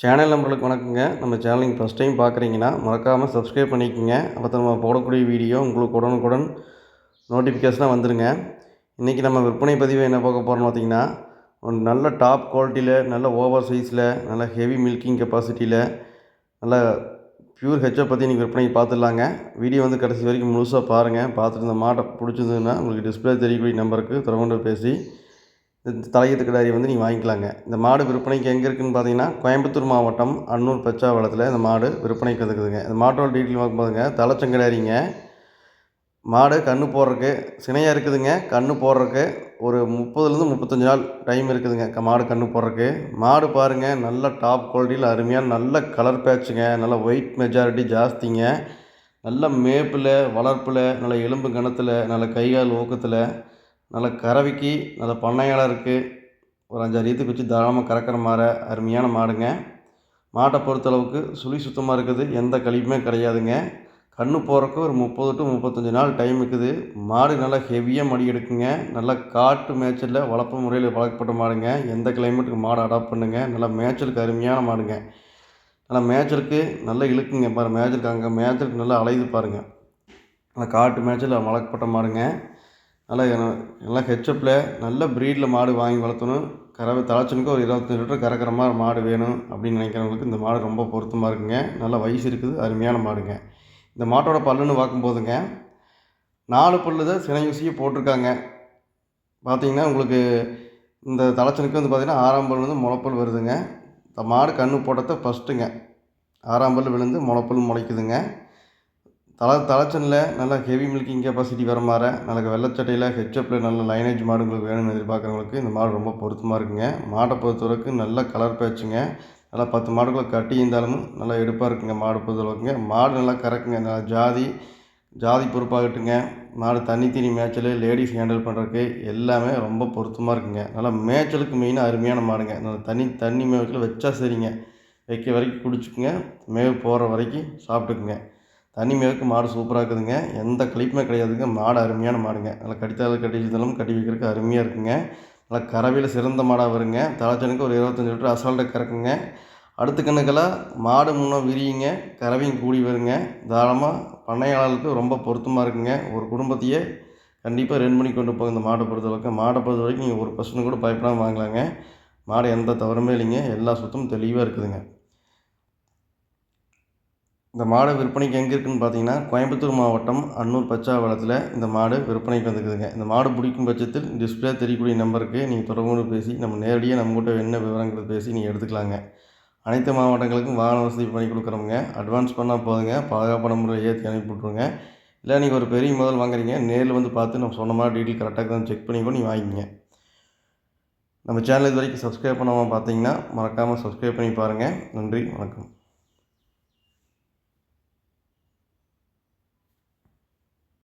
Channel நம்பர்களுக்கு வணக்கங்க. நம்ம channel நீங்கள் ஃபஸ்ட் டைம் பார்க்குறீங்கன்னா மறக்காமல் சப்ஸ்கிரைப் பண்ணிக்கோங்க. அப்போ நம்ம போடக்கூடிய வீடியோ உங்களுக்கு உடனுக்குடன் நோட்டிஃபிகேஷனாக வந்துடுங்க. இன்றைக்கி நம்ம விற்பனை பதிவு என்ன பார்க்க போகிறோம்னு பார்த்திங்கன்னா, ஒரு நல்ல டாப் குவாலிட்டியில், நல்ல ஓவர் சைஸில், நல்ல ஹெவி மில்கிங் கெப்பாசிட்டியில், நல்ல பியூர் ஹெச்எப் பற்றி இன்றைக்கி விற்பனைக்கு பார்த்துடலாங்க. வீடியோ கடைசி வரைக்கும் முழுசாக பாருங்கள். பார்த்துட்டு இந்த மாட்டை பிடிச்சதுன்னா உங்களுக்கு டிஸ்பிளே தெரியக்கூடிய நம்பருக்கு தொடர்பு பேசி தலையீத்து கிடாரி நீங்கள் வாங்கிக்கலாங்க. இந்த மாடு விற்பனைக்கு எங்கே இருக்குதுன்னு பார்த்தீங்கன்னா, கோயம்புத்தூர் மாவட்டம் அன்னூர் பச்சாவளத்தில் இந்த மாடு விற்பனைக்கு இருக்குதுங்க. இந்த மாட்டோட டீட்டெயில் பார்க்கும்போதுங்க, தலைச்சங்கிடாரிங்க. மாடு கன்று போடுறதுக்கு சினையாக இருக்குதுங்க. கன்று போடுறதுக்கு ஒரு 30லேருந்து 35 நாள் டைம் இருக்குதுங்க. மாடு கன்று போடுறதுக்கு. மாடு பாருங்கள், நல்ல டாப் குவாலிட்டியில் அருமையான நல்ல கலர் பேட்சுங்க. நல்ல ஒயிட் மெஜாரிட்டி ஜாஸ்திங்க. நல்ல மேப்பில், வளர்ப்பில், நல்ல எலும்பு கணத்தில், நல்ல கைகால் ஊக்கத்தில், நல்ல கறவைக்கு நல்ல பண்ணையாளம் இருக்குது. ஒரு 5-6 ஈத்துக்கு வச்சு தாராளமாக கறக்கிற மாடு, அருமையான மாடுங்க. மாட்டை பொறுத்தளவுக்கு சுழி சுத்தமாக இருக்குது, எந்த கழிப்புமே கிடையாதுங்க. கன்று போடுறக்கு ஒரு 30 to 35 நாள் டைம் இருக்குது. மாடு நல்லா ஹெவியாக மடி எடுக்குங்க. நல்லா காட்டு மேய்ச்சலில் வளர்ப்பு முறையில் வளர்க்கப்பட்ட மாடுங்க. எந்த கிளைமேட்டுக்கு மாடு அடாப்ட் பண்ணுங்க. நல்லா மேய்ச்சலுக்கு அருமையான மாடுங்க. நல்லா மேய்ச்சலுக்கு நல்லா இழுக்குங்க. பாருங்கள், மேய்ச்சலுக்கு அங்கே மேய்ச்சலுக்கு நல்லா அலையுது பாருங்கள். நல்லா காட்டு மேய்ச்சல் வளர்க்கப்பட்ட மாடுங்க. நல்லா ஹெச்எப்பில் நல்ல ப்ரீடில் மாடு வாங்கி வளர்த்தணும். கறவை தலைச்சனுக்கு ஒரு 25 லிட்டர் கறக்கிற மாதிரி மாடு வேணும் அப்படின்னு நினைக்கிறவங்களுக்கு இந்த மாடு ரொம்ப பொருத்தமாக இருக்குங்க. நல்ல வயசு இருக்குது, அருமையான மாடுங்க. இந்த மாட்டோட பல்லுன்னு பார்க்கும்போதுங்க, 4 பல்லு தான் சினை ஊசியை போட்டிருக்காங்க. பார்த்திங்கன்னா உங்களுக்கு இந்த தலைச்சனுக்கு பார்த்திங்கன்னா 6ஆம் பல் முளைப்பல் வருதுங்க. இந்த மாடு கன்று போட்டதை ஃபஸ்ட்டுங்க. 6ஆம் பல் விழுந்து முளைப்பல் முளைக்குதுங்க. தலைச்சனில் நல்லா ஹெவி மில்கிங் கெப்பாசிட்டி வர மாதிரி நல்ல வெள்ளச்சட்டையில் ஹெச்எப்பில் நல்ல லைனேஜ் மாடு உங்களுக்கு வேணும்னு எதிர்பார்க்குறவங்களுக்கு இந்த மாடு ரொம்ப பொருத்தமாக இருக்குங்க. மாட்டை பொறுத்தவரைக்கும் நல்ல கலர் பேட்சுங்க. நல்லா 10 மாடுகளை கட்டி இருந்தாலும் நல்லா எடுப்பாக இருக்குங்க. மாடு பொறுத்தளவுக்குங்க. மாடு நல்லா கறக்குங்க. நல்லா ஜாதி பொறுப்பாகட்டுங்க. மாடு தண்ணி தீனி மேய்ச்சல், லேடிஸ் ஹேண்டில் பண்ணுறதுக்கு எல்லாமே ரொம்ப பொருத்தமாக இருக்குங்க. நல்லா மேய்ச்சலுக்கு மெயினாக அருமையான மாடுங்க. நல்லா தண்ணி மேய்ச்சல் வச்சா சரிங்க. வைக்க வரைக்கும் குடிச்சுக்குங்க. மேவு போகிற வரைக்கும் சாப்பிட்டுக்குங்க. தண்ணி மேவுக்கு மாடு சூப்பராக இருக்குதுங்க. எந்த கழிப்புமே கிடையாதுங்க. மாடு அருமையான மாடுங்க. நல்லா கடித்தாலும் கட்டி வச்சுருந்தாலும் கட்டி வைக்கிறதுக்கு அருமையாக இருக்குங்க. நல்லா கறவையில் சிறந்த மாடாக வருங்க. தலைச்சனுக்கு ஒரு 25 லிட்டர் அசால்ட்டாக கறக்குங்க. அடுத்த கண்ணுக்கெல்லாம் மாடு முன்னே விரியுங்க. கறவையும் கூடி வருங்க. தாராளமாக பண்ணையாளர்களுக்கு ரொம்ப பொருத்தமாக இருக்குங்க. ஒரு குடும்பத்தையே கண்டிப்பாக ரன் பண்ணி கொண்டு போங்க. இந்த மாட்டை பொறுத்தளவுக்கு மாட்டை பொறுத்த வரைக்கும் நீங்கள் ஒரு பர்சன்ட் கூட பயப்படாமல் வாங்கலாங்க. மாடு எந்த தவறுமே இல்லைங்க. எல்லா சுத்தமும் தெளிவாக இருக்குதுங்க. இந்த மாடு விற்பனைக்கு எங்கே இருக்குதுன்னு பார்த்தீங்கன்னா, கோயம்புத்தூர் மாவட்டம் அன்னூர் பச்சாவளத்தில் இந்த மாடு விற்பனைக்கு வந்துருக்குதுங்க. இந்த மாடு பிடிக்கும் பட்சத்தில் டிஸ்பிளே தெரியக்கூடிய நம்பருக்கு நீங்கள் தொடர்பு பேசி நம்ம நேரடியாக நம்மகிட்ட என்ன விவரங்கள் பேசி நீங்கள் எடுத்துக்கலாங்க. அனைத்து மாவட்டங்களுக்கும் வாகன வசதி பண்ணி கொடுக்குறவங்க. அட்வான்ஸ் பண்ணால் போதுங்க. பாதுகாப்பான முறையில் ஏற்றி அனுப்பி விட்ருங்க. இல்லை நீங்கள் ஒரு பெரிய முதல் வாங்குறீங்க, நேரில் பார்த்து நம்ம சொன்ன மாதிரி டீட்டெயில் கரெக்டாக தான் செக் பண்ணி கூட நீங்கள் வாங்கிக்கிங்க. நம்ம சேனல் இது வரைக்கும் சப்ஸ்கிரைப் பண்ணாமல் பார்த்தீங்கன்னா மறக்காமல் சப்ஸ்கிரைப் பண்ணி பாருங்கள். நன்றி, வணக்கம்.